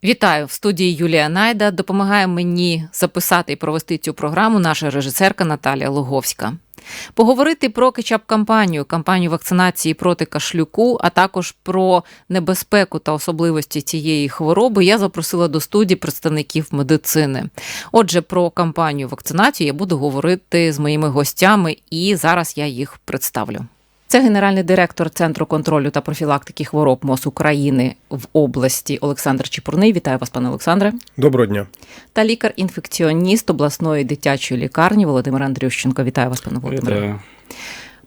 Вітаю! В студії Юлія Найда. Допомагає мені записати і провести цю програму наша режисерка Наталія Луговська. Поговорити про кетчап-кампанію, кампанію вакцинації проти кашлюку, а також про небезпеку та особливості цієї хвороби я запросила до студії представників медицини. Отже, про кампанію вакцинації я буду говорити з моїми гостями і зараз я їх представлю. Це генеральний директор Центру контролю та профілактики хвороб МОЗ України в області Олександр Чепурний. Вітаю вас, пане Олександре. Доброго дня. Та лікар-інфекціоніст обласної дитячої лікарні Володимир Андрющенко. Вітаю вас, пане Володимире. Вітаю.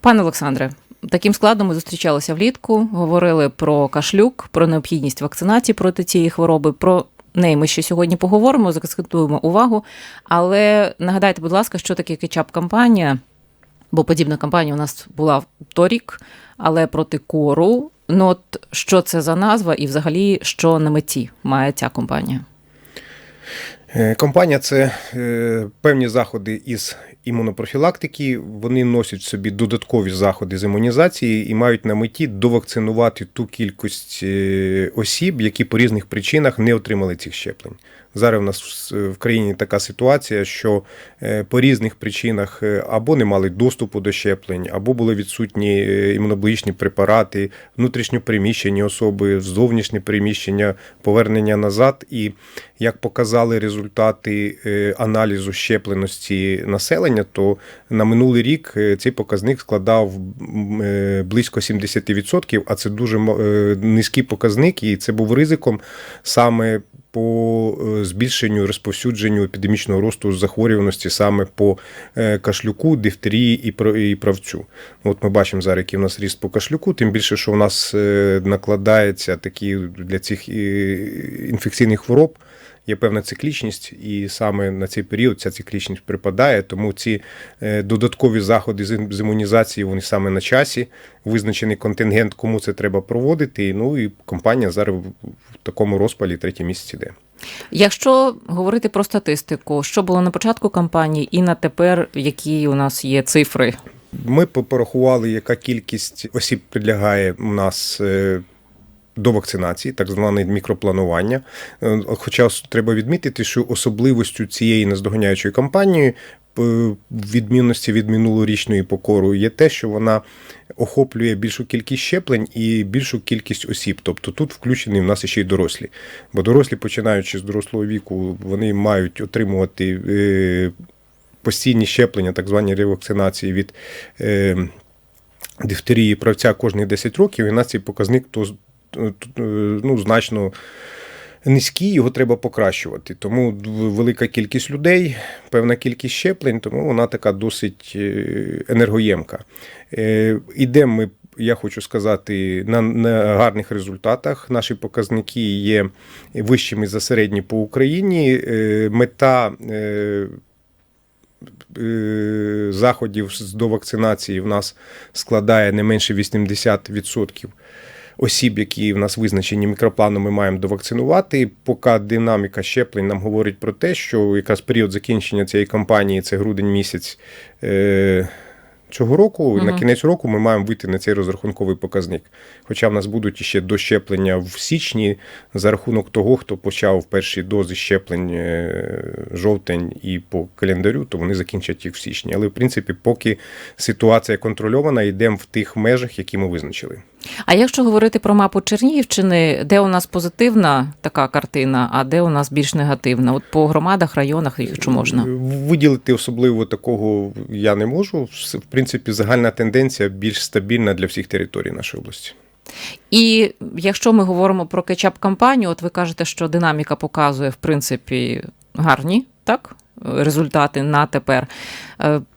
Пане Олександре, таким складом ми зустрічалися влітку, говорили про кашлюк, про необхідність вакцинації проти цієї хвороби, про неї ми ще сьогодні поговоримо, закцентуємо увагу. Але нагадайте, будь ласка, що таке кетчап-кампанія? Бо подібна кампанія у нас була торік, але проти кору. Ну от що це за назва і взагалі що на меті має ця кампанія? Кампанія – це певні заходи із імунопрофілактики. Вони носять в собі додаткові заходи з імунізації і мають на меті довакцинувати ту кількість осіб, які по різних причинах не отримали цих щеплень. Зараз у нас в країні така ситуація, що по різних причинах або не мали доступу до щеплень, або були відсутні імуноблогічні препарати, внутрішньопереміщені особи, зовнішнє переміщення, повернення назад. І як показали результати аналізу щепленості населення, то на минулий рік цей показник складав близько 70%, а це дуже низький показник, і це був ризиком саме по збільшенню розповсюдженню епідемічного росту захворюваності саме по кашлюку, дифтерії і правцю. От ми бачимо зараз, який у нас ріст по кашлюку, тим більше, що у нас накладається такі для цих інфекційних хвороб, є певна циклічність, і саме на цей період ця циклічність припадає, тому ці додаткові заходи з імунізації, вони саме на часі, визначений контингент, кому це треба проводити, ну і кампанія зараз в такому розпалі третій місяць іде. Якщо говорити про статистику, що було на початку кампанії і на тепер, які у нас є цифри? Ми порахували, яка кількість осіб підлягає у нас до вакцинації, так зване мікропланування. Хоча треба відмітити, що особливістю цієї наздоганяючої кампанії, в відмінності від минулорічної по кору, є те, що вона охоплює більшу кількість щеплень і більшу кількість осіб. Тобто тут включені в нас ще й дорослі. Бо дорослі, починаючи з дорослого віку, вони мають отримувати постійні щеплення, так звані ревакцинації від дифтерії правця кожні 10 років, і у нас цей показник значно низький, його треба покращувати. Тому велика кількість людей, певна кількість щеплень, тому вона така досить енергоємка. Ідемо ми, я хочу сказати, на гарних результатах. Наші показники є вищими за середні по Україні. Мета заходів до вакцинації в нас складає не менше 80% осіб, які в нас визначені мікропланом, ми маємо довакцинувати. Поки динаміка щеплень нам говорить про те, що якраз період закінчення цієї кампанії, це грудень місяць цього року, на кінець року ми маємо вийти на цей розрахунковий показник. Хоча в нас будуть ще дощеплення в січні за рахунок того, хто почав перші дози щеплень жовтень і по календарю, то вони закінчать їх в січні. Але, в принципі, поки ситуація контрольована, йдемо в тих межах, які ми визначили. А якщо говорити про мапу Чернігівщини, де у нас позитивна така картина, а де у нас більш негативна? От по громадах, районах, якщо можна? Виділити особливо такого я не можу. В принципі, загальна тенденція більш стабільна для всіх територій нашої області. І якщо ми говоримо про кетчап-кампанію, от ви кажете, що динаміка показує, в принципі, гарні, так, результати на тепер.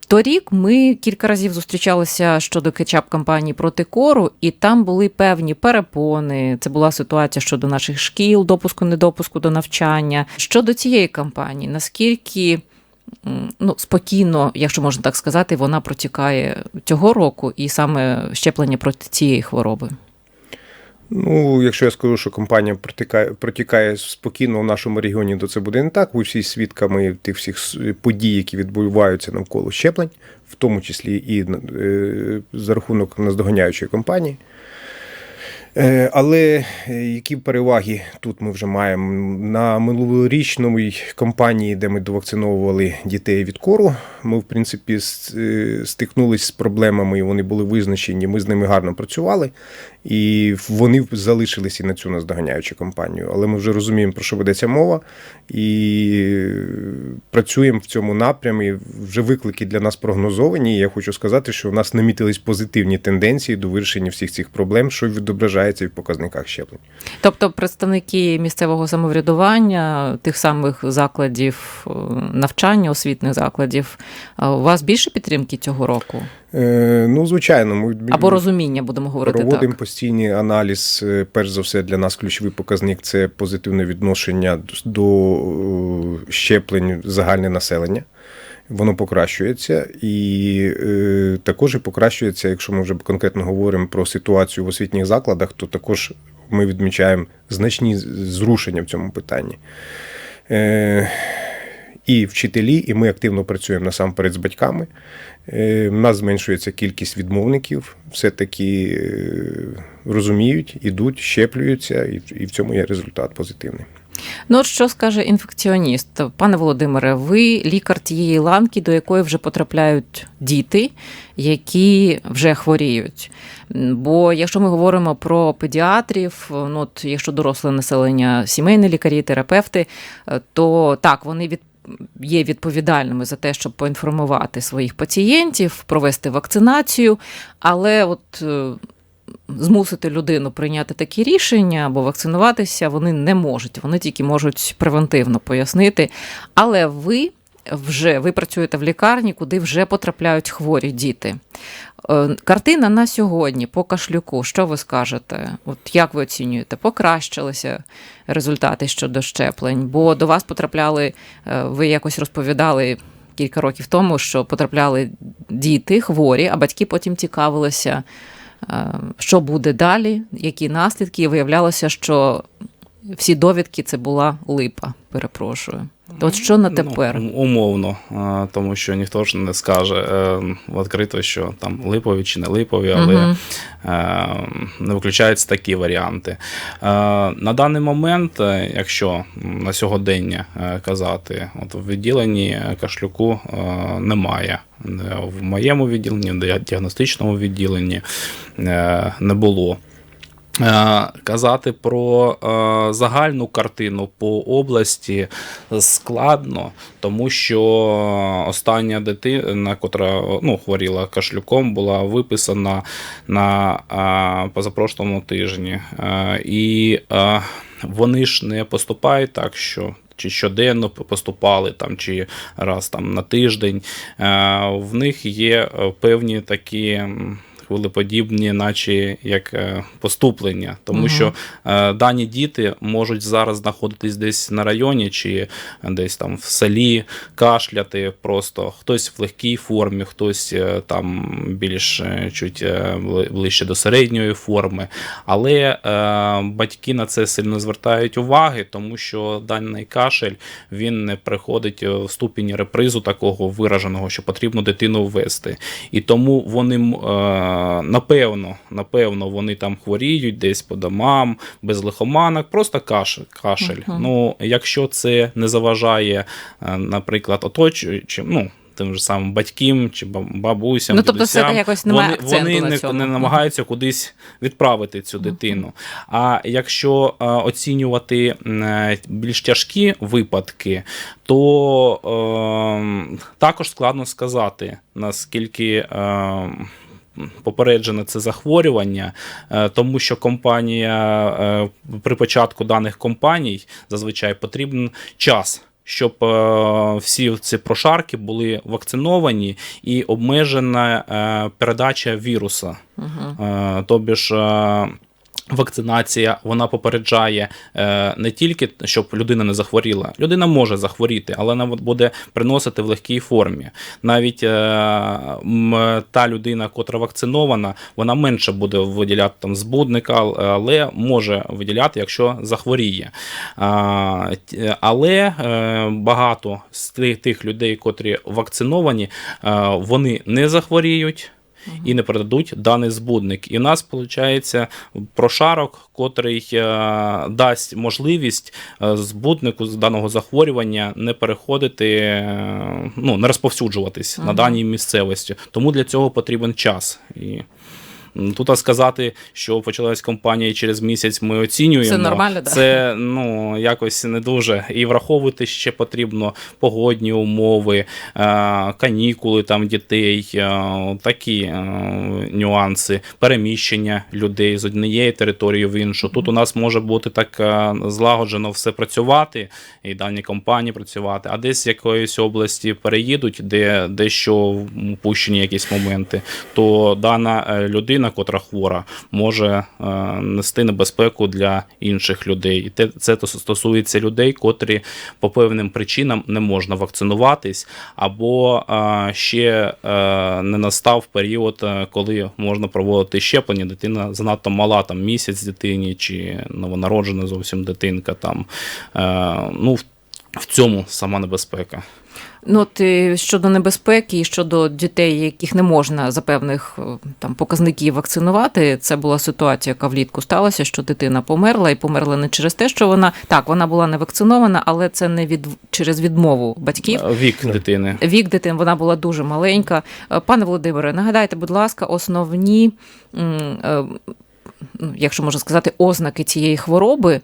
Торік ми кілька разів зустрічалися щодо кетчап-кампанії проти кору, і там були певні перепони. Це була ситуація щодо наших шкіл, допуску-недопуску до навчання. Щодо цієї кампанії, наскільки спокійно, якщо можна так сказати, вона протікає цього року і саме щеплення проти цієї хвороби? Якщо я скажу, що кампанія протікає спокійно в нашому регіоні, то це буде не так. Ви всі свідками тих всіх подій, які відбуваються навколо щеплень, в тому числі і за рахунок наздоганяючої кампанії. Але які переваги тут ми вже маємо? На минулорічній кампанії, де ми довакциновували дітей від кору, ми, в принципі, стикнулися з проблемами, і вони були визначені, ми з ними гарно працювали, і вони залишились і на цю наздоганяючу кампанію. Але ми вже розуміємо, про що ведеться мова, і працюємо в цьому напрямі. Вже виклики для нас прогнозовані, і я хочу сказати, що у нас намітились позитивні тенденції до вирішення всіх цих проблем, що відображається і в показниках щеплень. Тобто представники місцевого самоврядування, тих самих закладів навчання, освітніх закладів, у вас більше підтримки цього року? Ну, звичайно. Ми або розуміння, будемо говорити так. Проводимо постійний аналіз. Перш за все, для нас ключовий показник – це позитивне відношення до щеплень загальне населення. Воно покращується, і також і покращується, якщо ми вже конкретно говоримо про ситуацію в освітніх закладах, то також ми відмічаємо значні зрушення в цьому питанні. І вчителі, і ми активно працюємо насамперед з батьками. У нас зменшується кількість відмовників, все-таки розуміють, ідуть, щеплюються, і в цьому є результат позитивний. Ну, от що скаже інфекціоніст? Пане Володимире, ви лікар тієї ланки, до якої вже потрапляють діти, які вже хворіють. Бо якщо ми говоримо про педіатрів, ну, от, якщо доросле населення, сімейні лікарі, терапевти, то так, вони є відповідальними за те, щоб поінформувати своїх пацієнтів, провести вакцинацію, але от змусити людину прийняти такі рішення або вакцинуватися вони не можуть. Вони тільки можуть превентивно пояснити. Але ви працюєте в лікарні, куди вже потрапляють хворі діти. Картина на сьогодні по кашлюку, що ви скажете? От як ви оцінюєте? Покращилися результати щодо щеплень? Бо до вас потрапляли, ви якось розповідали кілька років тому, що потрапляли діти хворі, а батьки потім цікавилися, що буде далі, які наслідки, і виявлялося, що всі довідки це була липа, перепрошую. То от що на тепер? Ну, умовно, тому що ніхто ж не скаже відкрито, що там липові чи не липові, але не виключаються такі варіанти. На даний момент, якщо на сьогодення казати, от в відділенні кашлюку немає. В моєму відділенні, в діагностичному відділенні не було. Казати про загальну картину по області складно, тому що остання дитина, котра хворіла кашлюком, була виписана на позапрошлому тижні. І вони ж не поступають так, що чи щоденно поступали, там, чи раз там, на тиждень. В них є певні такі хвилеподібні, наче як поступлення. Тому що дані діти можуть зараз знаходитись десь на районі, чи десь там в селі, кашляти просто. Хтось в легкій формі, хтось там більш чуть ближче до середньої форми. Але батьки на це сильно звертають уваги, тому що даний кашель, він не приходить в ступінь репризу такого вираженого, що потрібно дитину ввести. І тому вони напевно, вони там хворіють десь по домам, без лихоманок, просто кашель. Ну, якщо це не заважає, наприклад, оточуючим, тим же самим батькам чи бабусям, тобто дідусям, це якось немає акценту на цьому. Вони не намагаються кудись відправити цю дитину. А якщо оцінювати більш тяжкі випадки, то також складно сказати, наскільки попереджене це захворювання, тому що компанія, при початку даних компаній зазвичай потрібен час, щоб всі ці прошарки були вакциновані і обмежена передача віруса. Тобі ж вакцинація, вона попереджає не тільки, щоб людина не захворіла. Людина може захворіти, але вона буде приносити в легкій формі. Навіть та людина, котра вакцинована, вона менше буде виділяти там збудника, але може виділяти, якщо захворіє. Але багато з тих людей, котрі вакциновані, вони не захворіють. і не передадуть даний збудник. І в нас, виходить, прошарок, котрий дасть можливість збуднику з даного захворювання не переходити, не розповсюджуватись на даній місцевості. Тому для цього потрібен час. І тут сказати, що почалась кампанія і через місяць ми оцінюємо. Це нормально, так? Це, якось не дуже. І враховувати ще потрібно погодні умови, канікули там дітей, такі нюанси, переміщення людей з однієї території в іншу. Тут у нас може бути так злагоджено все працювати, і дані компанії працювати, а десь з якоїсь області переїдуть, де дещо впущені якісь моменти, то дана людина, котра хвора, може нести небезпеку для інших людей. І це стосується людей, котрі по певним причинам не можна вакцинуватись, або ще не настав період, коли можна проводити щеплення. Дитина занадто мала, там місяць дитині, чи новонароджена зовсім дитинка. Там. В цьому сама небезпека. Щодо небезпеки і щодо дітей, яких не можна за певних показників вакцинувати, це була ситуація, яка влітку сталася, що дитина померла, і померла не через те, що вона була не вакцинована, але це не через відмову батьків. Вік дитини. Вік дитини, вона була дуже маленька. Пане Володимире, нагадайте, будь ласка, основні, якщо можна сказати, ознаки цієї хвороби,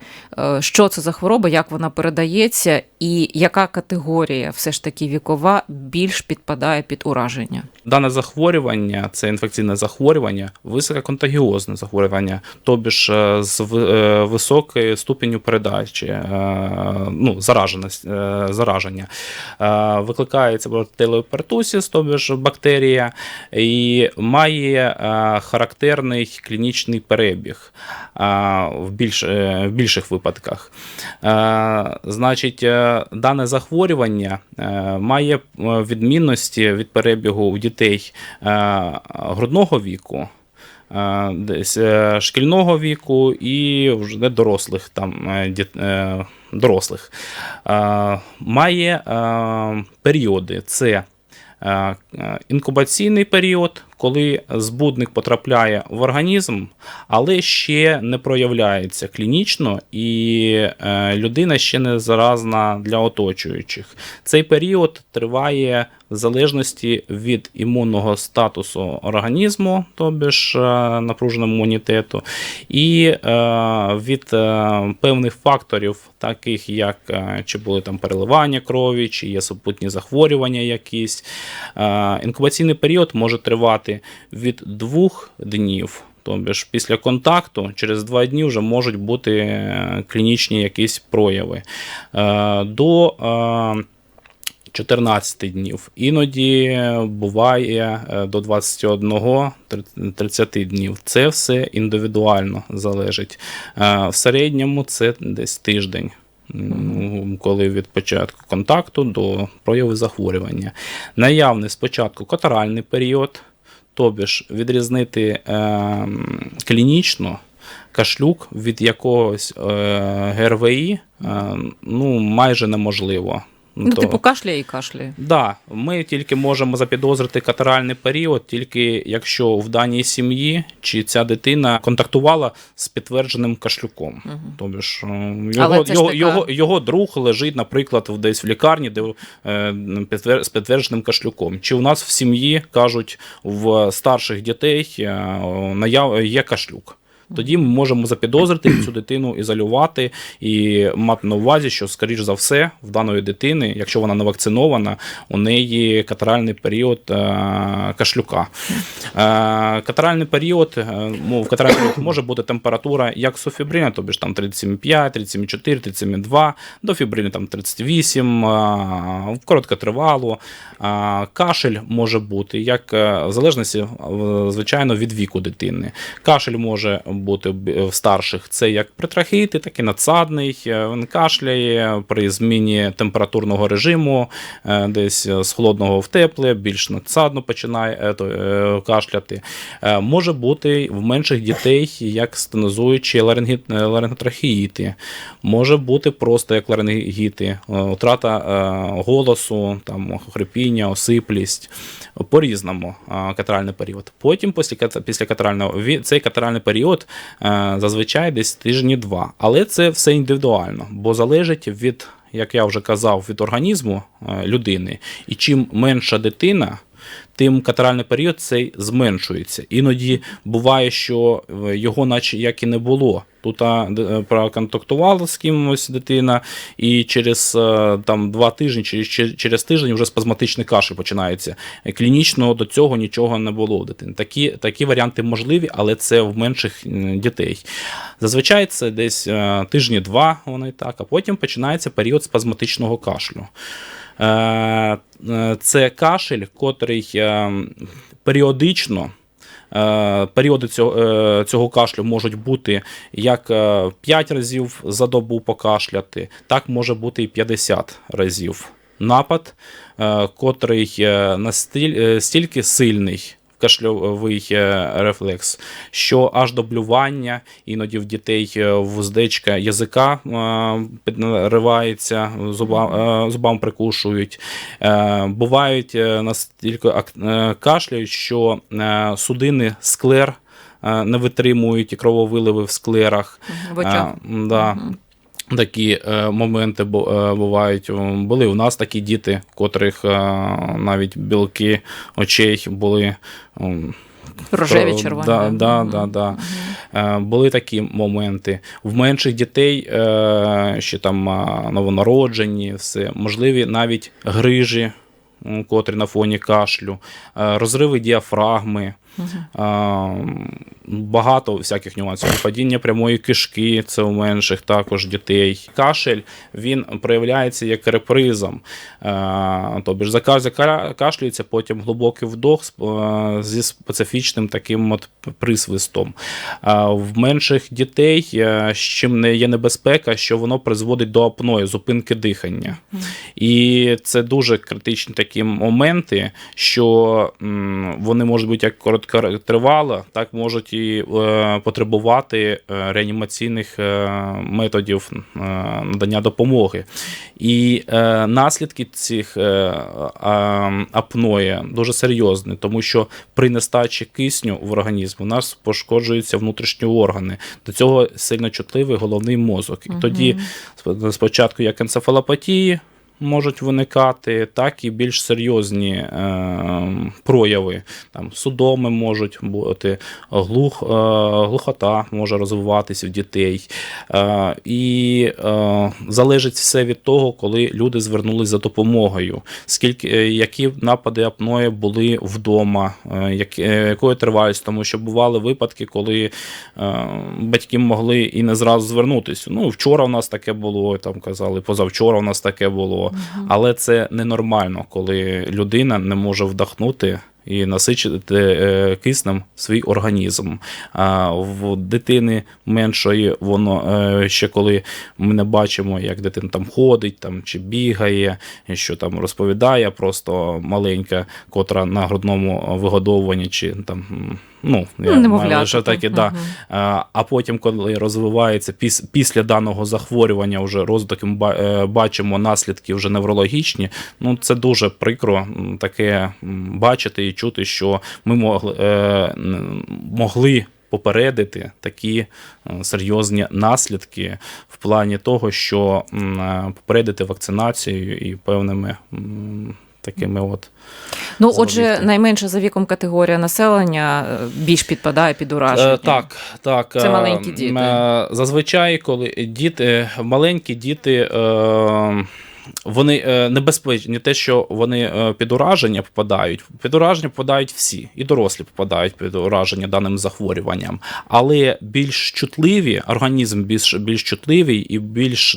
що це за хвороба, як вона передається і яка категорія все ж таки вікова більш підпадає під ураження? Дане захворювання – це інфекційне захворювання, висококонтагіозне захворювання, тобі ж з високою ступенню передачі, зараження. Викликається бортелео пертусіс, тобі ж бактерія, і має характерний клінічний перебіг в більших випадках. Значить, дане захворювання має відмінності від перебігу у дітей грудного віку, десь шкільного віку і вже дорослих. Має періоди. Це інкубаційний період, коли збудник потрапляє в організм, але ще не проявляється клінічно, і людина ще не заразна для оточуючих. Цей період триває в залежності від імунного статусу організму, тобі ж напруженого імунітету, і від певних факторів, таких як чи були там переливання крові, чи є супутні захворювання якісь. Інкубаційний період може тривати від 2 днів. Тобто ж після контакту через 2 дні вже можуть бути клінічні якісь прояви. До 14 днів. Іноді буває до 21-30 днів. Це все індивідуально залежить. В середньому це десь тиждень. Коли від початку контакту до прояву захворювання. Наявний спочатку катаральний період, тобі ж відрізнити клінічно кашлюк від якогось ГРВІ майже неможливо. Типу кашляє і кашляє. Да, ми тільки можемо запідозрити катаральний період, тільки якщо в даній сім'ї чи ця дитина контактувала з підтвердженим кашлюком. Тобто ж його друг лежить, наприклад, десь в лікарні, з підтвердженим кашлюком. Чи у нас в сім'ї, кажуть, в старших дітей є кашлюк. Тоді ми можемо запідозрити цю дитину, ізолювати і мати на увазі, що, скоріш за все, в даної дитини, якщо вона не вакцинована, у неї катаральний період кашлюка. Катаральний період, в катаральний період може бути температура як софібрина, тобі ж там 37,5, 37,4, 37,2, до фібрини там 38, короткотривало. Кашель може бути, як в залежності, звичайно, від віку дитини. Кашель може бути в старших, це як при трахеїті, так і надсадний, він кашляє при зміні температурного режиму, десь з холодного в тепле, більш надсадно починає кашляти. Може бути в менших дітей як стенозуючі ларинготрахеїти, може бути просто як ларингіти, втрата голосу, там, хрипіння, осиплість, по-різному катаральний період. Потім, після катарального, цей катаральний період зазвичай десь тижні 2. Але це все індивідуально, бо залежить від, як я вже казав, від організму людини. І чим менша дитина, тим катаральний період цей зменшується. Іноді буває, що його наче як і не було. Тут проконтактувала з кимось дитина, і через 2 тижні, через тиждень вже спазматичний кашель починається. Клінічно до цього нічого не було у дитини. Такі варіанти можливі, але це в менших дітей. Зазвичай це десь тижні 2, воно і так, а потім починається період спазматичного кашлю. Це кашель, котрий періодично, періоди цього кашлю можуть бути як 5 разів за добу покашляти, так може бути і 50 разів. Напад, котрий настільки сильний, кашльовий рефлекс, що аж до блювання, іноді в дітей вуздечка язика підривається, зубам прикушують. Бувають настільки кашляють, що судини склер не витримують і крововиливи в склерах. В очах. Такі моменти бувають. Були у нас такі діти, котрих навіть білки очей були рожеві, червоні. Були такі моменти. В менших дітей, ще там новонароджені, все, можливі навіть грижі, котрі на фоні кашлю, розриви діафрагми, багато всяких нюансів. Падіння прямої кишки, це у менших також дітей. Кашель, він проявляється як репризом. Тобто закашлюється, потім глибокий вдох зі специфічним таким от присвистом. В менших дітей, з чим не є небезпека, що воно призводить до апної, зупинки дихання. І це дуже критичні такі моменти, що вони можуть бути як короткотривало, так можуть і потребувати реанімаційних методів надання допомоги. І наслідки цих апної дуже серйозні, тому що при нестачі кисню в організмі у нас пошкоджуються внутрішні органи. До цього сильно чутливий головний мозок. І тоді спочатку як енцефалопатії можуть виникати, так і більш серйозні прояви. Там судоми можуть бути, глухота може розвиватися в дітей. І залежить все від того, коли люди звернулись за допомогою. Які напади апної були вдома, якою тривалістю, тому що бували випадки, коли батьки могли і не зразу звернутися. Ну, вчора у нас таке було, там казали, позавчора у нас таке було. Але це ненормально, коли людина не може вдохнути і насичити киснем свій організм. А в дитини меншої, воно ще коли ми не бачимо, як дитина там ходить, там, чи бігає, що там розповідає, просто маленька, котра на грудному вигодовуванні, чи там, немовлята. Да. А потім, коли розвивається після даного захворювання, вже розвиток, ми бачимо наслідки вже неврологічні, це дуже прикро таке бачити і чути, що ми могли попередити такі серйозні наслідки в плані того, що попередити вакцинацією і певними такими от. Отже, найменша за віком категорія населення більш підпадає під ураження. Так. Це маленькі діти. Зазвичай, коли маленькі діти вони небезпечні, не те, що вони під ураження попадають всі, і дорослі попадають під ураження даним захворюванням, але більш чутливі, організм більш чутливий і більш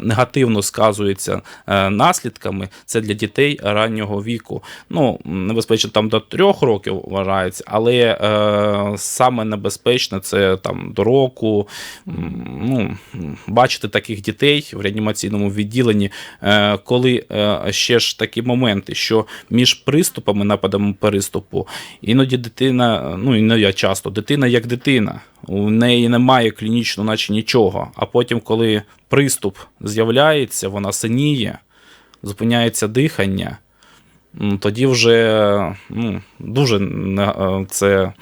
негативно сказується наслідками, це для дітей раннього віку. Ну, небезпечно там до 3 років вважається, але саме небезпечне це там до року. Ну, бачити таких дітей в реанімаційному відділенні, коли ще ж такі моменти, що між приступами, нападами переступу, іноді дитина, ну іноді часто, дитина як дитина, у неї немає клінічно наче нічого, а потім, коли приступ з'являється, вона синіє, зупиняється дихання, тоді вже дуже це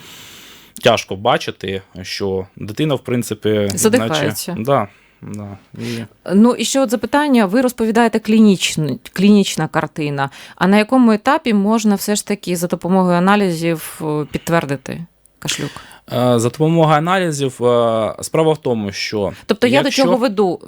тяжко бачити, що дитина, в принципі, задихається. Да. Ну і ще от запитання, ви розповідаєте клінічна картина, а на якому етапі можна все ж таки за допомогою аналізів підтвердити кашлюк? За допомогою аналізів справа в тому, що... Тобто я до чого веду,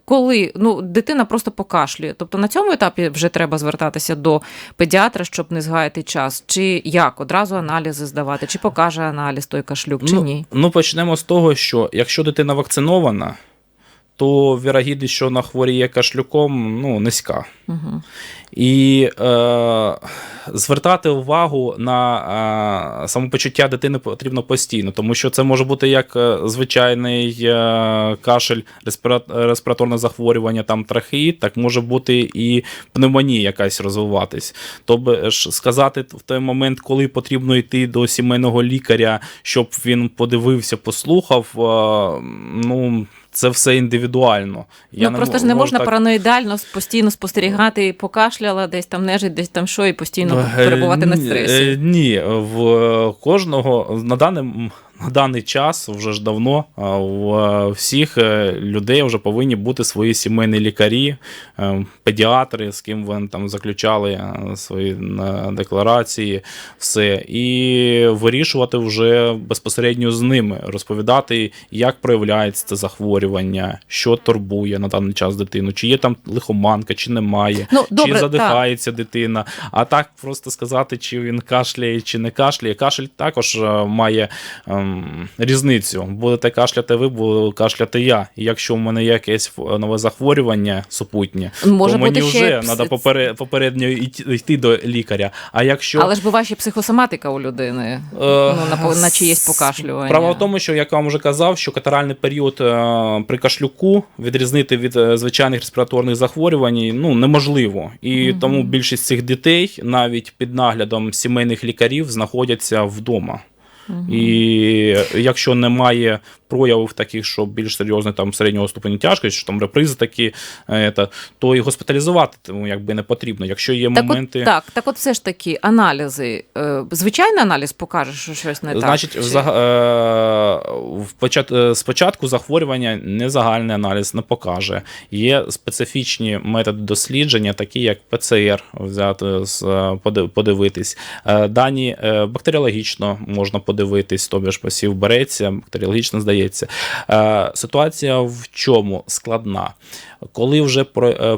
коли дитина просто покашлює, тобто на цьому етапі вже треба звертатися до педіатра, щоб не згаяти час, чи як, одразу аналізи здавати, чи покаже аналіз той кашлюк, чи ні? Ну, почнемо з того, що якщо дитина вакцинована, то вірогідність, що вона хворіє кашлюком, низька. Угу. І звертати увагу на самопочуття дитини потрібно постійно, тому що це може бути як звичайний кашель, респіраторне захворювання, там трахеїд, так може бути і пневмонія якась розвиватись. Тобто сказати в той момент, коли потрібно йти до сімейного лікаря, щоб він подивився, послухав, це все індивідуально. Просто ж не можна параноїдально постійно спостерігати, покашляла, десь там нежить, десь там що, і постійно перебувати на стресі. Ні, в кожного на даний час вже ж давно у всіх людей вже повинні бути свої сімейні лікарі, педіатри, з ким вони там заключали свої декларації, все. І вирішувати вже безпосередньо з ними, розповідати, як проявляється це захворювання, що турбує на даний час дитину, чи є там лихоманка, чи немає, чи задихається дитина. А так просто сказати, чи він кашляє, чи не кашляє. Кашель також має різницю. Будете кашляти ви, буду кашляти я. І якщо в мене є якесь нове захворювання супутнє, то мені вже треба попередньо йти до лікаря. Але ж буває ще психосоматика у людини, на чиєсь покашлювання. Справа в тому, що, як я вам вже казав, що катаральний період при кашлюку відрізнити від звичайних респіраторних захворювань неможливо. І тому більшість цих дітей навіть під наглядом сімейних лікарів знаходяться вдома. І якщо немає проявів таких, що більш серйозні, там середнього ступеню тяжкості, що там репризи такі, то і госпіталізувати не потрібно. Якщо є моменти... Так от все ж таки аналізи. Звичайний аналіз покаже, що щось не так? Значить, спочатку захворювання не загальний аналіз не покаже. Є специфічні методи дослідження, такі як ПЦР, подивитись. Дані бактеріологічно можна подивитись, тобі ж посів береться, бактеріологічно здається. Ситуація в чому складна? Коли вже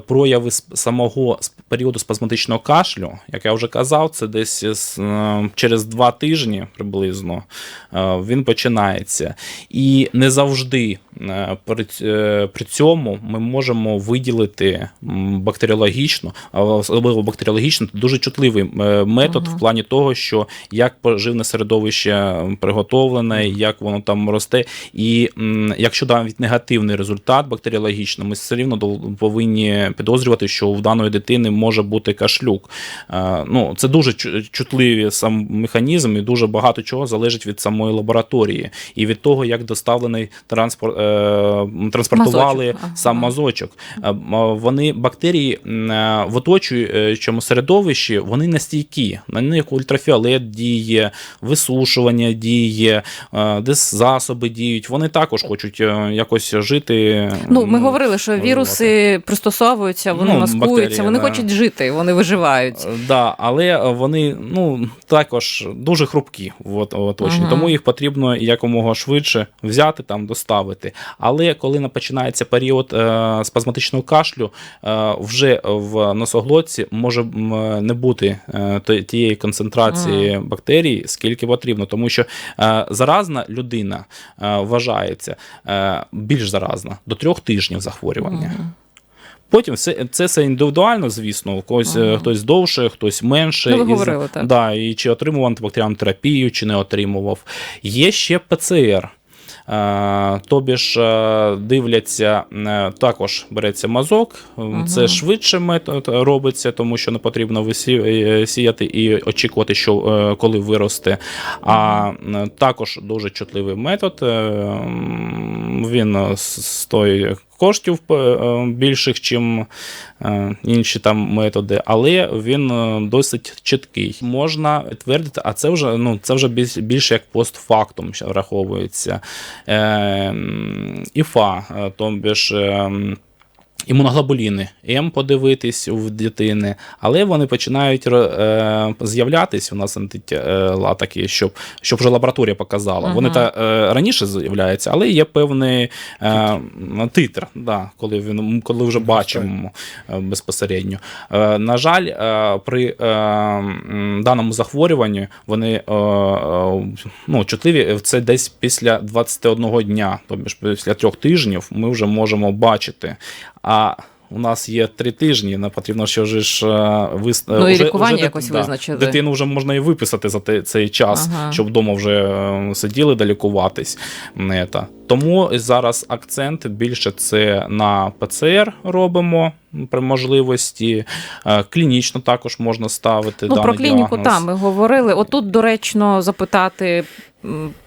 прояви самого періоду спазматичного кашлю, як я вже казав, це десь через 2 тижні приблизно він починається. І не завжди при цьому ми можемо виділити бактеріологічно, особливо бактеріологічно, це дуже чутливий метод в плані того, що як поживне середовище приготовлене, як воно там росте. І якщо навіть негативний результат бактеріологічний, ми все рівно повинні підозрювати, що в даної дитини може бути кашлюк. Це дуже чутливий сам механізм, і дуже багато чого залежить від самої лабораторії і від того, як доставлений транспортували сам мазочок. Бактерії в оточуючому середовищі, вони настійкі. На них ультрафіолет діє, висушування діє, десь засоби діють. хворіють, вони також хочуть якось жити. Ну, ми говорили, що віруси пристосовуються, вони маскуються, бактерії, вони да. хочуть жити, вони виживають. Да, але вони також дуже хрупкі в оточенні, тому їх потрібно якомога швидше взяти, там, доставити. Але коли починається період спазматичного кашлю, вже в носоглотці може не бути тієї концентрації бактерій, скільки потрібно, тому що заразна людина вважається більш заразна до 3 тижнів захворювання. Потім це все індивідуально, звісно, хтось довше, хтось менше. Ну, ви говорили, так. Да, і чи отримував антибактеріальну терапію, чи не отримував. Є ще ПЦР. Тобі ж дивляться, також береться мазок, це швидше метод робиться, тому що не потрібно висіяти і очікувати, що коли виросте. А також дуже чутливий метод, він стоїть коштів більших, чим інші там методи, але він досить чіткий. Можна підтвердити, а це вже більше як постфактум враховується. ІФА, тобі ж імуноглобуліни М подивитись у дитини, але вони починають з'являтись, у нас антитіла такі, щоб вже лабораторія показала. Вони раніше з'являються, але є певний титр, да, коли вже бачимо безпосередньо. На жаль, при даному захворюванні вони чутливі, це десь після 21 дня, тобто після 3 тижнів ми вже можемо бачити. А у нас є 3 тижні, нам потрібно ще ж і лікування якось визначити. Дитину вже можна і виписати за цей час, щоб вдома вже сиділи долікуватись. Тому зараз акцент більше це на ПЦР робимо при можливості. Клінічно також можна ставити даний про клініку, діагноз. ми говорили. Отут доречно запитати,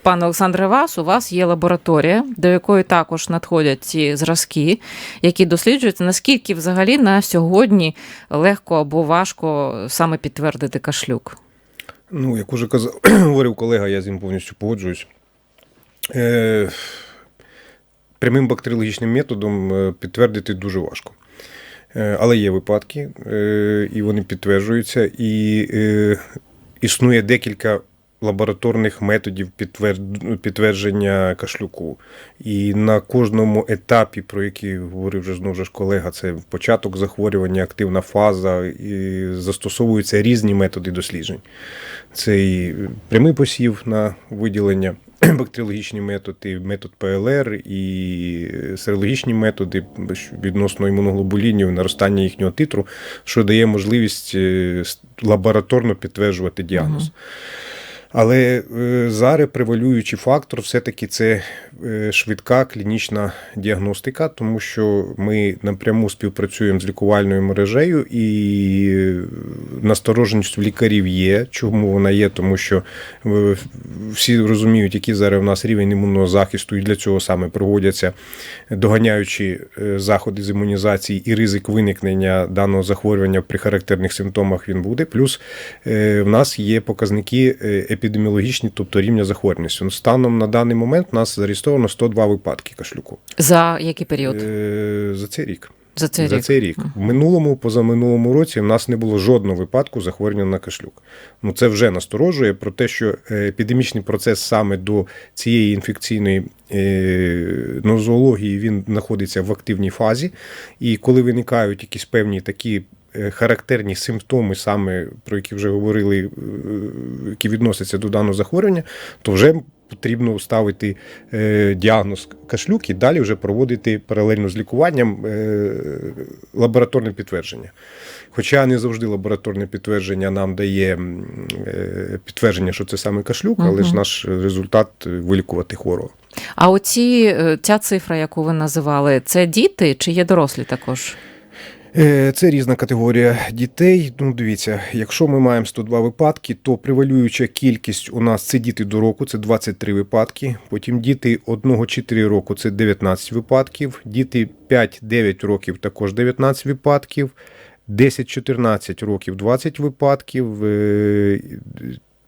пане Олександре, у вас є лабораторія, до якої також надходять ці зразки, які досліджуються. Наскільки взагалі на сьогодні легко або важко саме підтвердити кашлюк? Як уже говорив колега, я з ним повністю погоджуюсь. Прямим бактеріологічним методом підтвердити дуже важко. Але є випадки, і вони підтверджуються, і існує декілька лабораторних методів підтвердження кашлюку. І на кожному етапі, про який говорив вже знову ж колега, це початок захворювання, активна фаза, і застосовуються різні методи досліджень. Це і прямий посів на виділення, бактеріологічні методи, метод ПЛР і серологічні методи відносно імуноглобулінів, наростання їхнього титру, що дає можливість лабораторно підтверджувати діагноз. Але зараз превалюючий фактор все-таки це швидка клінічна діагностика, тому що ми напряму співпрацюємо з лікувальною мережею, і настороженість в лікарів є. Чому вона є? Тому що всі розуміють, який зараз у нас рівень імунного захисту, і для цього саме проводяться доганяючі заходи з імунізації, і ризик виникнення даного захворювання при характерних симптомах він буде. Плюс в нас є показники епідеміологічні, тобто рівня захворюваності. Станом на даний момент у нас зареєстровано 102 випадки кашлюку. За який період? За цей рік. За цей рік. В минулому, позаминулому році в нас не було жодного випадку захворювання на кашлюк. Це вже насторожує про те, що епідемічний процес саме до цієї інфекційної нозології, він знаходиться в активній фазі. І коли виникають якісь певні такі характерні симптоми, саме про які вже говорили, які відносяться до даного захворювання, то вже потрібно ставити діагноз кашлюк і далі вже проводити паралельно з лікуванням лабораторне підтвердження. Хоча не завжди лабораторне підтвердження нам дає підтвердження, що це саме кашлюк, але ж наш результат вилікувати хворого. А ця цифра, яку ви називали, це діти чи є дорослі також? Це різна категорія дітей. Дивіться, якщо ми маємо 102 випадки, то превалююча кількість у нас це діти до року, це 23 випадки. Потім діти 1-4 року – це 19 випадків. Діти 5-9 років – також 19 випадків. 10-14 років – 20 випадків.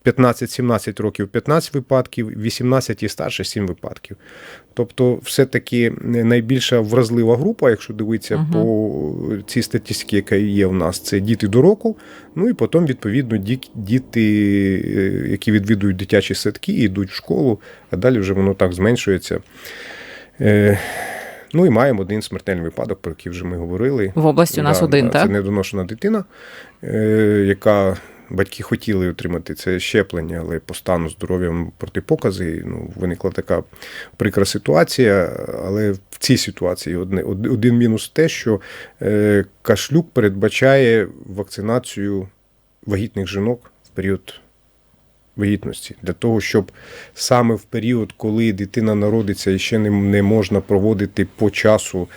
15-17 років 15 випадків, 18 і старше 7 випадків. Тобто все-таки найбільша вразлива група, якщо дивитися по цій статистиці, яка є в нас, це діти до року, ну і потім, відповідно, діти, які відвідують дитячі садки, йдуть в школу, а далі вже воно так зменшується. Ну і маємо один смертельний випадок, про який вже ми говорили. В області у нас один, так? Це недоношена дитина, яка батьки хотіли отримати це щеплення, але по стану здоров'я протипокази, виникла така прикра ситуація. Але в цій ситуації один мінус те, що кашлюк передбачає вакцинацію вагітних жінок в період вагітності, для того, щоб саме в період, коли дитина народиться і ще не можна проводити по часу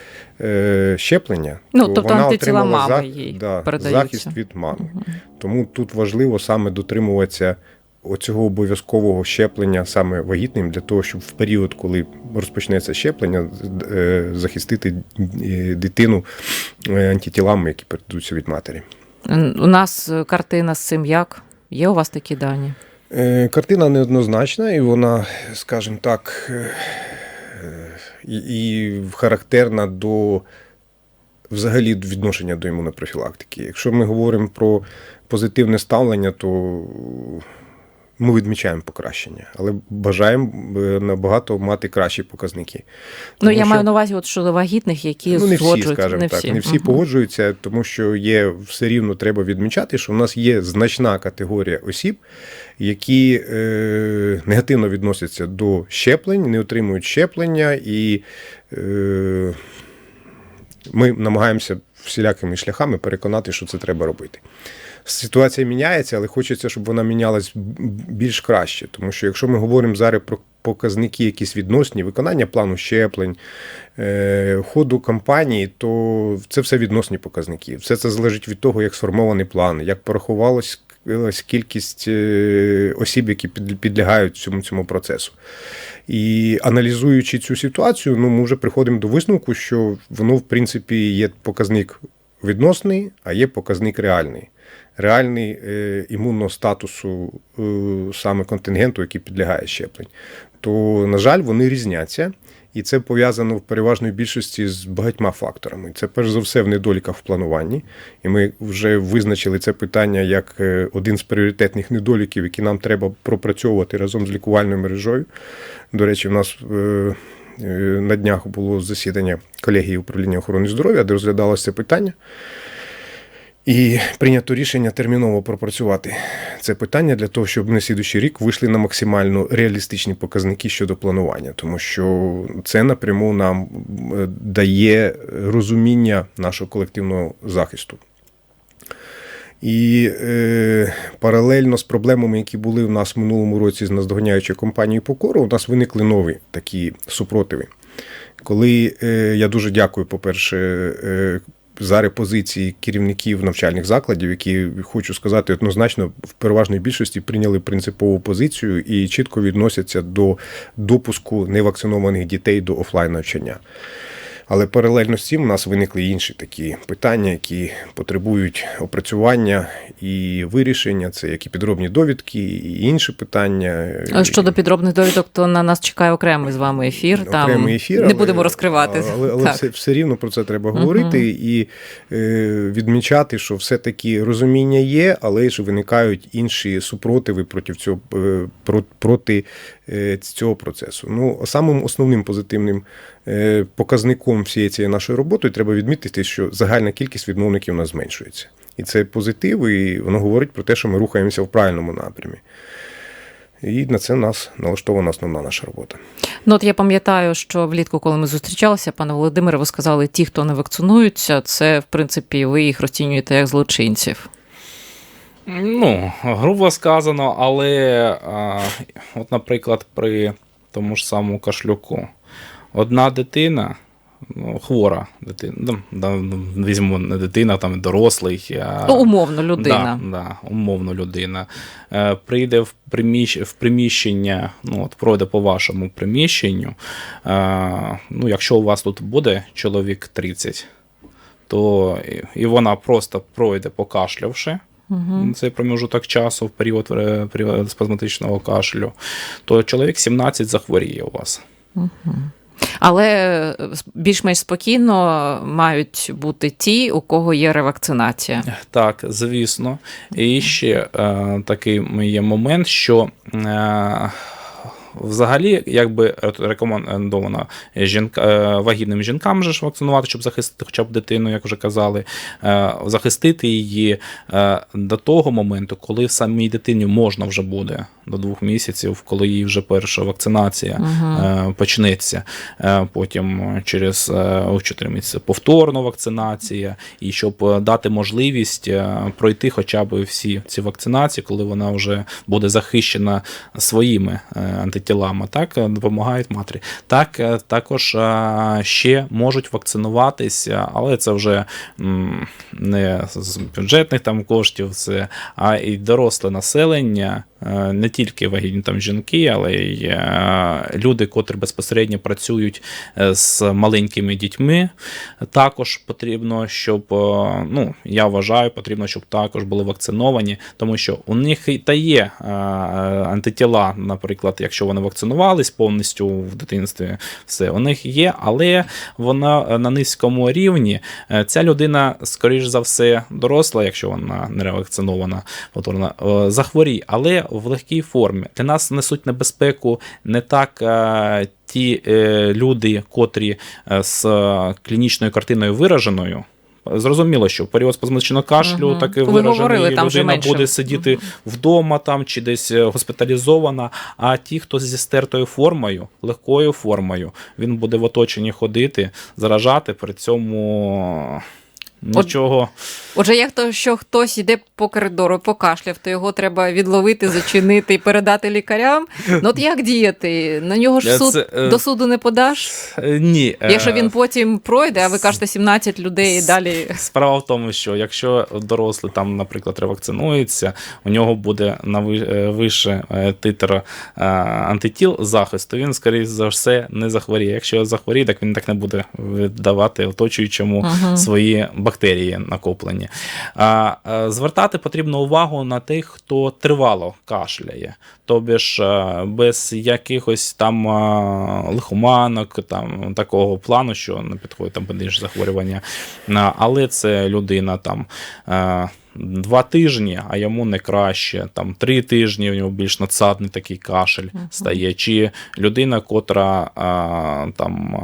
щеплення, тобто вона антитіла отримала мами їй передаються. захист від мами. Тому тут важливо саме дотримуватися оцього обов'язкового щеплення саме вагітним, для того, щоб в період, коли розпочнеться щеплення, захистити дитину антитілами, які передаються від матері. У нас картина з цим як? Є у вас такі дані? Картина неоднозначна, і вона, скажімо так, і характерна до взагалі відношення до імунопрофілактики. Якщо ми говоримо про позитивне ставлення, то ми відмічаємо покращення, але бажаємо набагато мати кращі показники. Я маю на увазі щодо вагітних, які згоджуються. Не всі погоджуються, тому що все рівно треба відмічати, що в нас є значна категорія осіб, які негативно відносяться до щеплень, не отримують щеплення, і ми намагаємося всілякими шляхами переконати, що це треба робити. Ситуація міняється, але хочеться, щоб вона мінялась більш краще. Тому що якщо ми говоримо зараз про показники якісь відносні, виконання плану щеплень, ходу кампанії, то це все відносні показники. Все це залежить від того, як сформований план, як порахувалась кількість осіб, які підлягають цьому процесу. І аналізуючи цю ситуацію, ми вже приходимо до висновку, що воно, в принципі, є показник відносний, а є показник реальний. Реальний імунного статусу саме контингенту, який підлягає щеплень. То, на жаль, вони різняться. І це пов'язано в переважної більшості з багатьма факторами. Це, перш за все, в недоліках в плануванні. І ми вже визначили це питання як один з пріоритетних недоліків, які нам треба пропрацьовувати разом з лікувальною мережою. До речі, у нас на днях було засідання колегії управління охорони здоров'я, де розглядалося це питання. І прийнято рішення терміново пропрацювати це питання для того, щоб на слідуючий рік вийшли на максимально реалістичні показники щодо планування, тому що це напряму нам дає розуміння нашого колективного захисту. І паралельно з проблемами, які були в нас в минулому році з наздоганяючою компанією «Покора», у нас виникли нові такі супротиви. Коли я дуже дякую, по-перше, за позиції керівників навчальних закладів, які, хочу сказати, однозначно в переважній більшості прийняли принципову позицію і чітко відносяться до допуску невакцинованих дітей до офлайн-навчання. Але паралельно з цим у нас виникли інші такі питання, які потребують опрацювання і вирішення. Це як і підробні довідки, і інші питання. Щодо підробних довідок, то на нас чекає окремий з вами ефір. Окремий ефір, не будемо розкривати. Але все рівно про це треба говорити і відмічати, що все-таки розуміння є, але ж виникають інші супротиви проти цього процесу. Самим основним позитивним показником всієї цієї нашої роботи треба відмітити, що загальна кількість відмовників у нас зменшується. І це позитив, і воно говорить про те, що ми рухаємося в правильному напрямі. І на це нас налаштована основна наша робота. От я пам'ятаю, що влітку, коли ми зустрічалися, пане Володимире, ви сказали, ті, хто не вакцинуються, це, в принципі, ви їх розцінюєте як злочинців. Грубо сказано, але, от, наприклад, при тому ж самому кашлюку, одна дитина, хвора дитина, візьмемо не дитина, там дорослий. Умовно людина. Умовно людина. Прийде в приміщення, пройде по вашому приміщенню, якщо у вас тут буде чоловік 30, то і вона просто пройде покашлявши, цей проміжок часу в період спазматичного кашлю, то чоловік 17 захворіє у вас. Але більш-менш спокійно мають бути ті, у кого є ревакцинація. Так, звісно. І ще такий є момент, що взагалі, якби рекомендовано вагітним жінкам же ж вакцинувати, щоб захистити хоча б дитину, як вже казали, захистити її до того моменту, коли самій дитині можна вже буде, до 2 місяців, коли її вже перша вакцинація почнеться. Потім через 4 місяці повторна вакцинація, і щоб дати можливість пройти хоча б всі ці вакцинації, коли вона вже буде захищена своїми антитілами, так, допомагають матері. Так, також ще можуть вакцинуватися, але це вже не з бюджетних там коштів, а і доросле населення, не тільки вагітні там жінки, але й люди, котрі безпосередньо працюють з маленькими дітьми. Також потрібно, щоб, я вважаю, потрібно, щоб також були вакциновані, тому що у них та є антитіла, наприклад, якщо вони вакцинувались повністю в дитинстві, все, у них є, але вона на низькому рівні. Ця людина, скоріш за все, доросла, якщо вона не ревакцинована, захворіє, але в легкій формі. Для нас несуть небезпеку не так ті люди, котрі з клінічною картиною вираженою. Зрозуміло, що в період спазматичного кашлю таки виражений, людина буде сидіти вдома там чи десь госпіталізована, а ті, хто зі стертою формою, легкою формою, він буде в оточенні ходити, заражати, при цьому нічого. Отже, якщо хтось йде по коридору, покашляв, то його треба відловити, зачинити і передати лікарям. От як діяти? На нього ж до суду не подаш? Ні. Якщо він потім пройде, а ви кажете 17 людей і далі. Справа в тому, що якщо дорослий там, наприклад, ревакцинується, у нього буде вище титр антитіл захисту, він, скоріше за все, не захворіє. Якщо захворіє, так він так не буде віддавати оточуючому свої бактерії накоплені. Звертати потрібно увагу на тих, хто тривало кашляє. Тобі ж без якихось там лихоманок, там такого плану, що не підходить там інші захворювання. Але це людина там 2 тижні, а йому не краще, там 3 тижні, у нього більш надсадний такий кашель стає. Чи людина, котра там,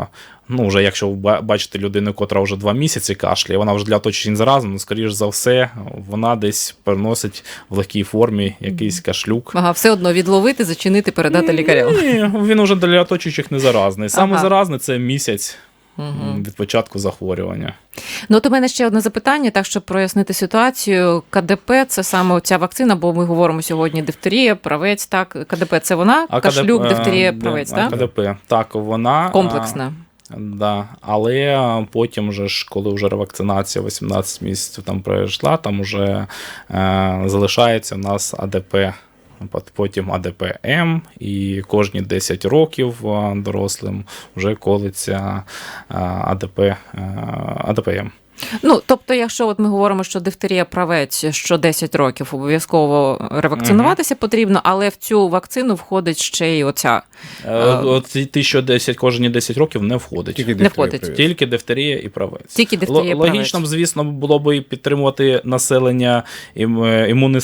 вже якщо ви бачите людину, котра вже 2 місяці кашляє, вона вже для оточення заразна, скоріш за все, вона десь переносить в легкій формі якийсь кашлюк. Все одно відловити, зачинити, передати лікарям. Ні, він уже для оточуючих не заразний. Саме заразний – це місяць від початку захворювання. От у мене ще одне запитання, так щоб прояснити ситуацію. КДП – це саме ця вакцина, бо ми говоримо сьогодні дифтерія, правець, так? КДП – це вона? Кашлюк, дифтерія, правець, так? КДП, так, вона... Комплексна. Да, але потім же ж, коли вже ревакцинація 18 місяців там пройшла, там вже залишається у нас АДП, потім АДП-М, і кожні 10 років дорослим вже колиться АДП-М. Тобто, якщо ми говоримо, що дифтерія правець, що 10 років обов'язково ревакцинуватися потрібно, але в цю вакцину входить ще й оця. Ті, що кожні 10 років не входить. Тільки дифтерія і правець. Тільки дифтерія і правець. Логічно, звісно, було б підтримувати населення, імунний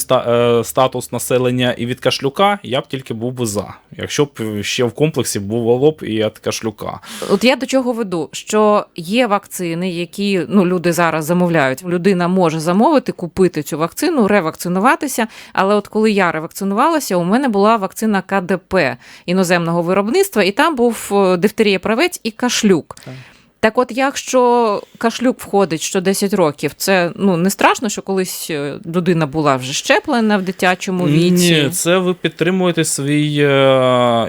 статус населення і від кашлюка, я б тільки був би за. Якщо б ще в комплексі було б і від кашлюка. От я до чого веду, що є вакцини, які люди зараз замовляють. Людина може замовити, купити цю вакцину, ревакцинуватися, але от коли я ревакцинувалася, у мене була вакцина КДП іноземного виробництва, і там був дифтерія правець і кашлюк. Так от, якщо кашлюк входить що 10 років, це не страшно, що колись людина була вже щеплена в дитячому віці? Ні, це ви підтримуєте свій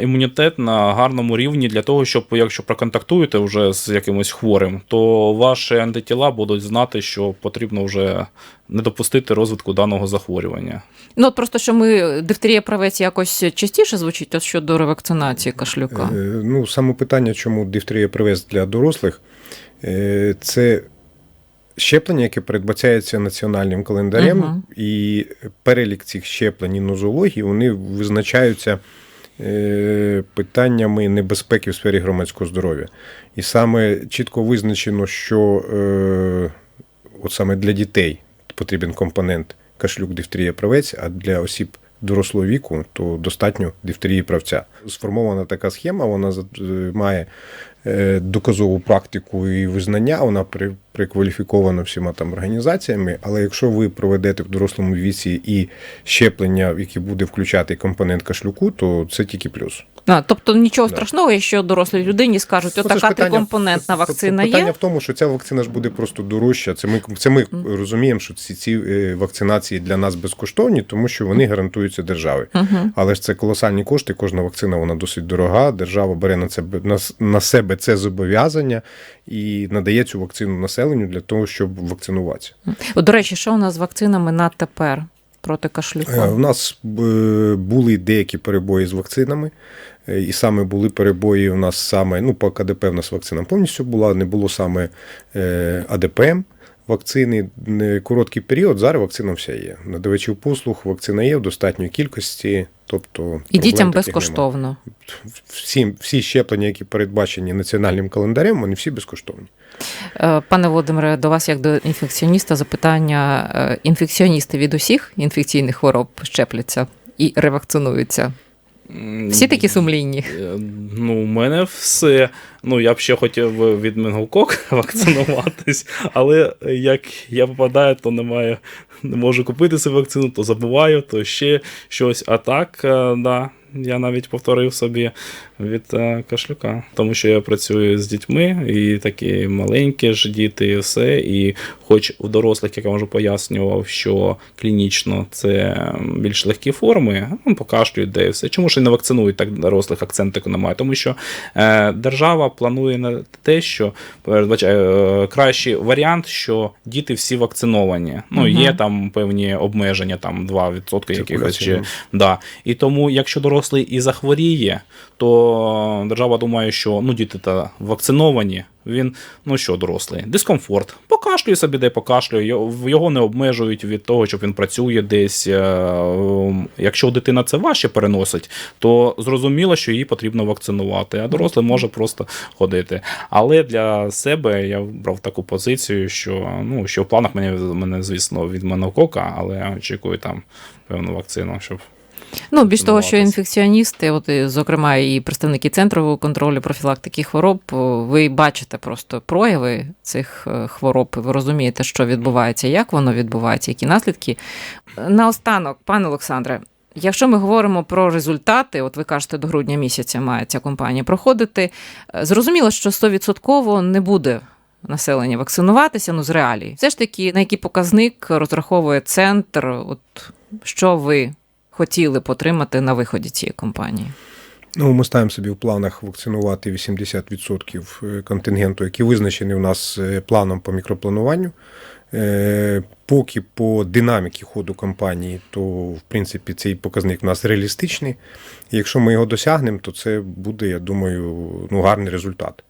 імунітет на гарному рівні для того, щоб, якщо проконтактуєте вже з якимось хворим, то ваші антитіла будуть знати, що потрібно вже не допустити розвитку даного захворювання. Просто, що дифтерія правець якось частіше звучить, от щодо ревакцинації кашлюка. Саме питання, чому дифтерія правець для дорослих, це щеплення, яке передбачається національним календарем, Мгм. і перелік цих щеплень і нозології, вони визначаються питаннями небезпеки в сфері громадського здоров'я. І саме чітко визначено, що от саме для дітей потрібен компонент кашлюк, дифтерія, правець, а для осіб дорослого віку, то достатньо дифтерії правця. Сформована така схема, вона має доказову практику і визнання, вона прикваліфікована всіма там організаціями, але якщо ви проведете в дорослому віці і щеплення, яке буде включати компонент кашлюку, то це тільки плюс. Тобто нічого Да. страшного, якщо дорослій людині скажуть, Це ж отака питання- трикомпонентна вакцина Питання є. в тому, що ця вакцина ж буде просто дорожча. Це ми розуміємо, що ці вакцинації для нас безкоштовні, тому що вони гарантуються державою. Угу. Але ж це колосальні кошти, кожна вакцина вона досить дорога, держава бере на себе це зобов'язання і надає цю вакцину населенню для того, щоб вакцинуватися. До речі, що у нас з вакцинами на тепер проти кашлюку? У нас були деякі перебої з вакцинами, і саме були перебої у нас саме, по КДП в нас вакцина повністю була, не було саме АДПМ вакцини. Короткий період, зараз вакцина вся є. Надавачів послуг вакцина є в достатньої кількості. Тобто І дітям таких безкоштовно. немає. Всі щеплення, які передбачені національним календарем, вони всі безкоштовні. Пане Володимире, до вас як до інфекціоніста запитання. Інфекціоністи від усіх інфекційних хвороб щепляться і ревакцинуються? Всі такі сумлінні? У мене все. Я б ще хотів від менгокок вакцинуватись, але як я попадаю, то не можу купити цю вакцину, то забуваю, то ще щось. А так, да, я навіть повторив собі від кашлюка, тому що я працюю з дітьми, і такі маленькі ж діти, і все. І хоч у дорослих, як я вже пояснював, що клінічно це більш легкі форми, покашлюють, де і все. Чому ж і не вакцинують так дорослих, акцентику немає? Тому що держава планує на те, що передбачає кращий варіант, що діти всі вакциновані. Є там певні обмеження, там 2% якихось. Да. І тому, якщо дорослий і захворіє, то держава думає, що діти-то вакциновані, він, дорослий, дискомфорт. Покашлює собі, де покашлює, його не обмежують від того, щоб він працює десь. Якщо дитина це важче переносить, то зрозуміло, що її потрібно вакцинувати, а дорослий може просто ходити. Але для себе я брав таку позицію, що в планах мене, звісно, від менокока, але я очікую там певну вакцину, щоб... Більш того, що інфекціоністи, зокрема і представники Центру контролю профілактики хвороб, ви бачите просто прояви цих хвороб, ви розумієте, що відбувається, як воно відбувається, які наслідки. Наостанок, пане Олександре, якщо ми говоримо про результати, ви кажете, до грудня місяця має ця кампанія проходити, зрозуміло, що 100% не буде населення вакцинуватися, з реалій. Все ж таки, на який показник розраховує центр, що ви хотіли б отримати на виході цієї кампанії? Ми ставимо собі в планах вакцинувати 80% контингенту, який визначений у нас планом по мікроплануванню. Поки по динаміки ходу кампанії, то, в принципі, цей показник у нас реалістичний. І якщо ми його досягнемо, то це буде, я думаю, гарний результат.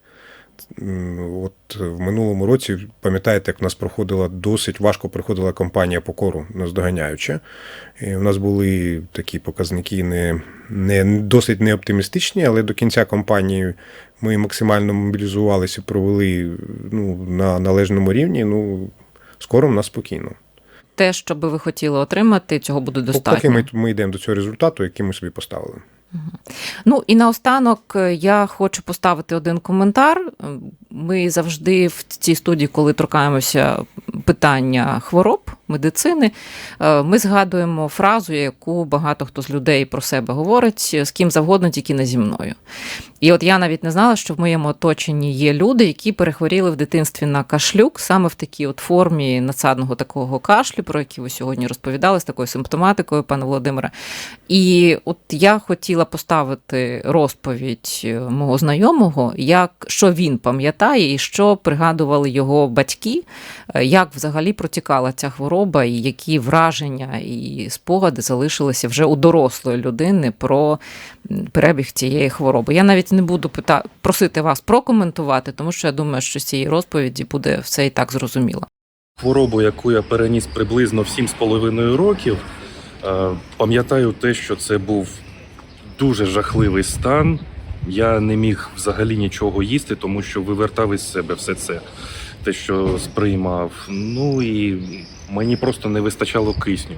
В минулому році, пам'ятаєте, як в нас досить важко проходила кампанія по кору наздоганяюча. І у нас були такі показники не досить неоптимістичні, але до кінця кампанії ми максимально мобілізувалися, провели на належному рівні. Скоро в нас спокійно. Те, що би ви хотіли отримати, цього буде достатньо. Поки ми йдемо до цього результату, який ми собі поставили. І наостанок я хочу поставити один коментар. Ми завжди в цій студії, коли торкаємося питання хвороб, медицини, ми згадуємо фразу, яку багато хто з людей про себе говорить, з ким завгодно, тільки не зі мною. І я навіть не знала, що в моєму оточенні є люди, які перехворіли в дитинстві на кашлюк, саме в такій формі надсадного такого кашлю, про який ви сьогодні розповідали, з такою симптоматикою, пане Володимире. І я хотіла поставити розповідь мого знайомого, що він пам'ятає і що пригадували його батьки, як взагалі протікала ця хвороба і які враження і спогади залишилися вже у дорослої людини про перебіг цієї хвороби. Я навіть не буду просити вас прокоментувати, тому що я думаю, що з цієї розповіді буде все і так зрозуміло. Хворобу, яку я переніс приблизно в 7,5 років, пам'ятаю те, що це був дуже жахливий стан. Я не міг взагалі нічого їсти, тому що вивертав із себе все це, те, що сприймав. Ну і мені просто не вистачало кисню.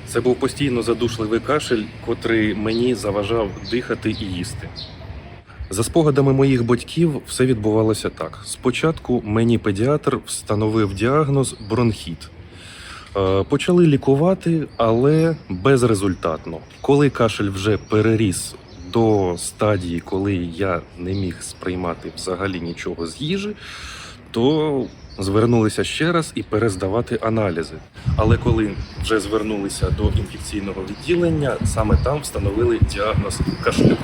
Це був постійно задушливий кашель, котрий мені заважав дихати і їсти. За спогадами моїх батьків все відбувалося так. Спочатку мені педіатр встановив діагноз бронхіт. Почали лікувати, але безрезультатно. Коли кашель вже переріс до стадії, коли я не міг сприймати взагалі нічого з їжі, то звернулися ще раз і перездавати аналізи. Але коли вже звернулися до інфекційного відділення, саме там встановили діагноз кашлю.